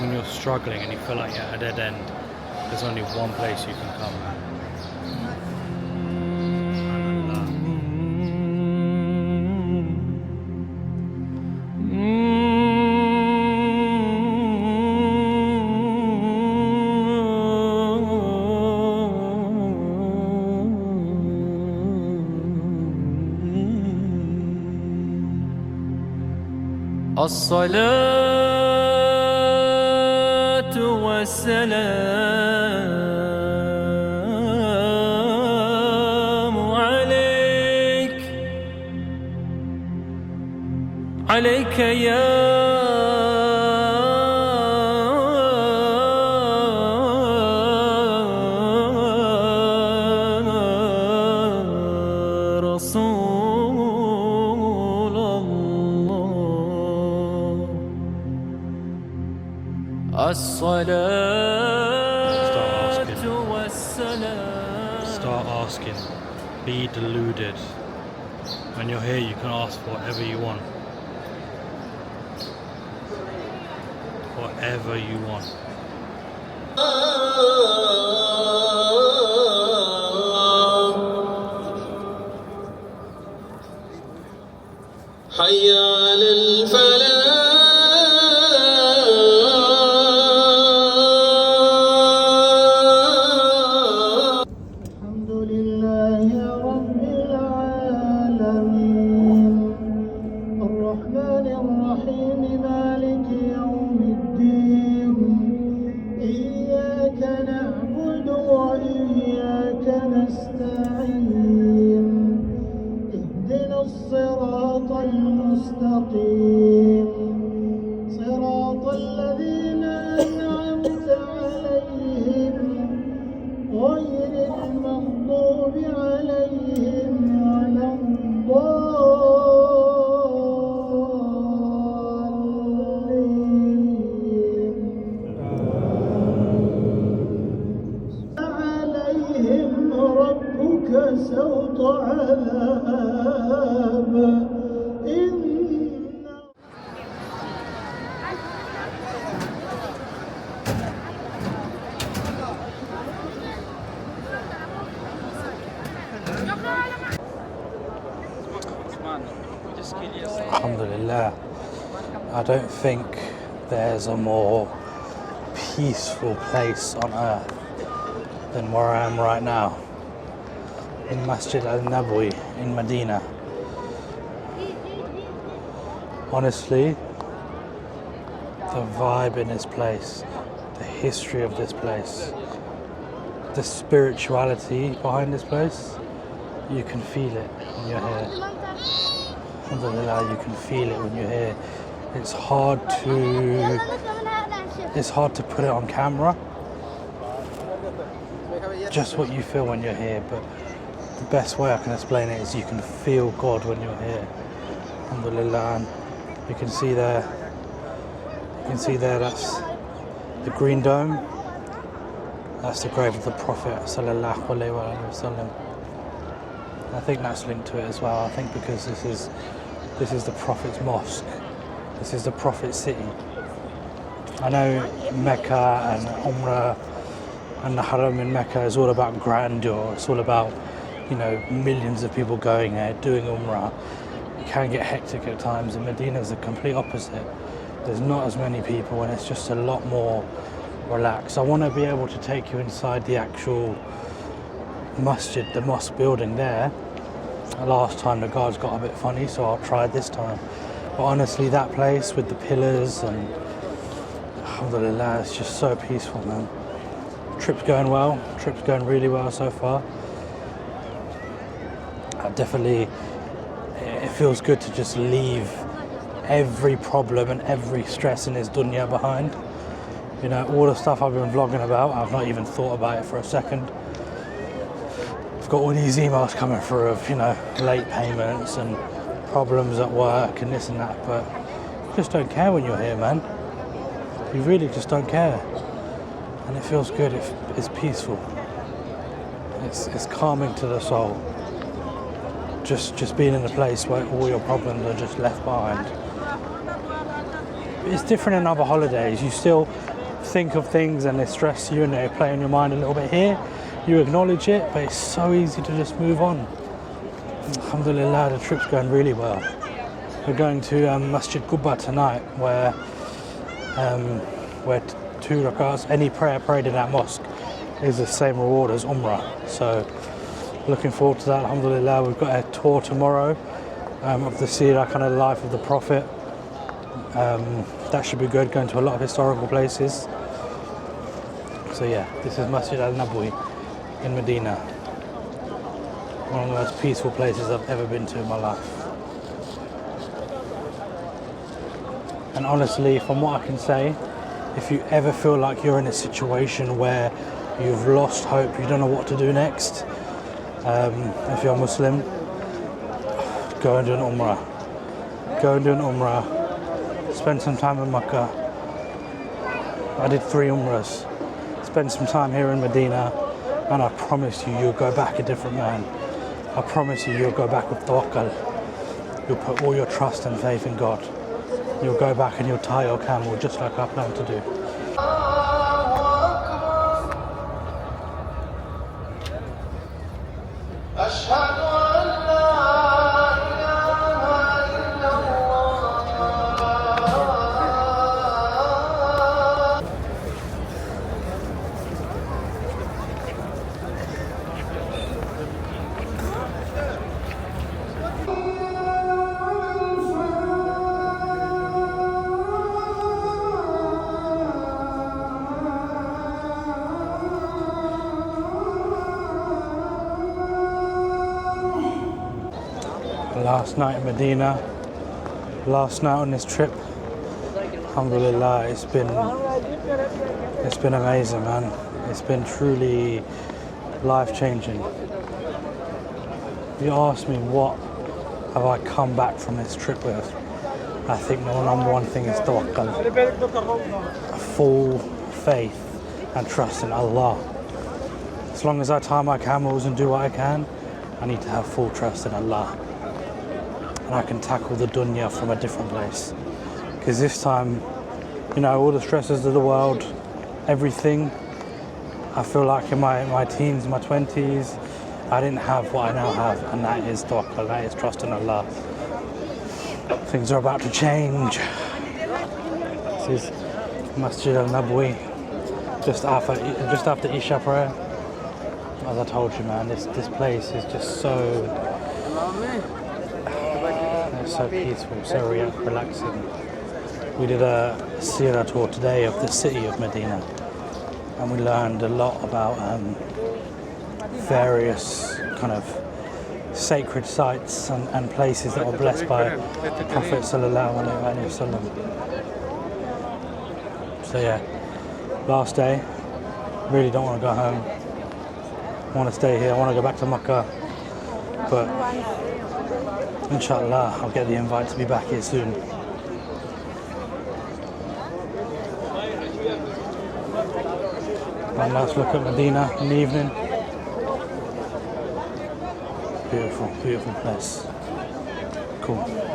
When you're struggling and you feel like you're at a dead end, there's only one place you can come. الصلاة والسلام عليك يا رسول الله. الصلاة والسلام. Start asking. Be deluded. When you're here, you can ask for whatever you want. Whatever you want. حي على الفلاح. الحمد لله رب العالمين الرحمن الرحيم مالك يوم الدين إياك نعبد وإياك نستعين اهدنا الصراط المستقيم صراط الذين أنعمت عليهم غير المغضوب عليهم ولا الضالين عليهم ربك سوط عذاب إن Alhamdulillah. I don't think there's a more peaceful place on earth than where I am right now, in Masjid al-Nabawi in Medina. Honestly, the vibe in this place, the history of this place, the spirituality behind this place, you can feel it when you're here. Alhamdulillah, you can feel it when you're here. It's hard to put it on camera, just what you feel when you're here, but the best way I can explain it is you can feel God when you're here. Alhamdulillah. And you can see there, that's the green dome. That's the grave of the Prophet sallallahu alaihi wasallam. I think that's linked to it as well. I think because this is the Prophet's mosque. This is the Prophet's city. I know Mecca and Umrah and the Haram in Mecca is all about grandeur. It's all about, millions of people going there, doing Umrah. It can get hectic at times. In Medina is the complete opposite. There's not as many people and it's just a lot more relaxed. I want to be able to take you inside the actual masjid, the mosque building there. Last time the guards got a bit funny, so I'll try this time. But honestly, that place with the pillars and alhamdulillah, it's just so peaceful, man. Trip's going well. Trip's going really well so far. It feels good to just leave every problem and every stress in this dunya behind. All the stuff I've been vlogging about, I've not even thought about it for a second. I've got all these emails coming through of, late payments and problems at work and this and that, but you just don't care when you're here, man. You really just don't care. And it feels good, it's peaceful. It's calming to the soul. Just being in a place where all your problems are just left behind. it's different in other holidays. You still think of things and they stress you and they play on your mind a little bit here. You acknowledge it, but it's so easy to just move on. Alhamdulillah, the trip's going really well. We're going to Masjid Qubba tonight, where 2 rakats, any prayer prayed in that mosque is the same reward as Umrah. So looking forward to that, alhamdulillah. We've got a tour tomorrow of the seerah, kind of life of the Prophet. That should be good, going to a lot of historical places. So yeah, this is Masjid al-Nabawi in Medina. One of the most peaceful places I've ever been to in my life. And honestly, from what I can say, if you ever feel like you're in a situation where you've lost hope, you don't know what to do next, if you're Muslim, go and do an Umrah. Go and do an Umrah. Spend some time in Makkah. I did 3 Umrahs. Spend some time here in Medina, and I promise you, you'll go back a different man. I promise you, you'll go back with tawakkul. You'll put all your trust and faith in God. You'll go back and you'll tie your camel just like I plan to do. Last night in Medina, last night on this trip, alhamdulillah, it's been amazing, man. It's been truly life-changing. If you ask me what have I come back from this trip with, I think the number one thing is tawakkul. Full faith and trust in Allah. As long as I tie my camels and do what I can, I need to have full trust in Allah. And I can tackle the dunya from a different place. Because this time, you know, all the stresses of the world, everything, I feel like in my teens, my 20s, I didn't have what I now have, and that is tawakkul, that is trust in Allah. Things are about to change. This is Masjid al-Nabawi, just after Isha prayer. As I told you, man, this place is just so peaceful, so relaxing. We did a seerah tour today of the city of Medina, and we learned a lot about various kind of sacred sites and places that were blessed by the Prophet sallallahu alaihi wasallam. So yeah, last day. Really don't want to go home. I want to stay here. I want to go back to Makkah, but Insh'Allah, I'll get the invite to be back here soon. One last look at Medina in the evening. Beautiful, beautiful place. Cool.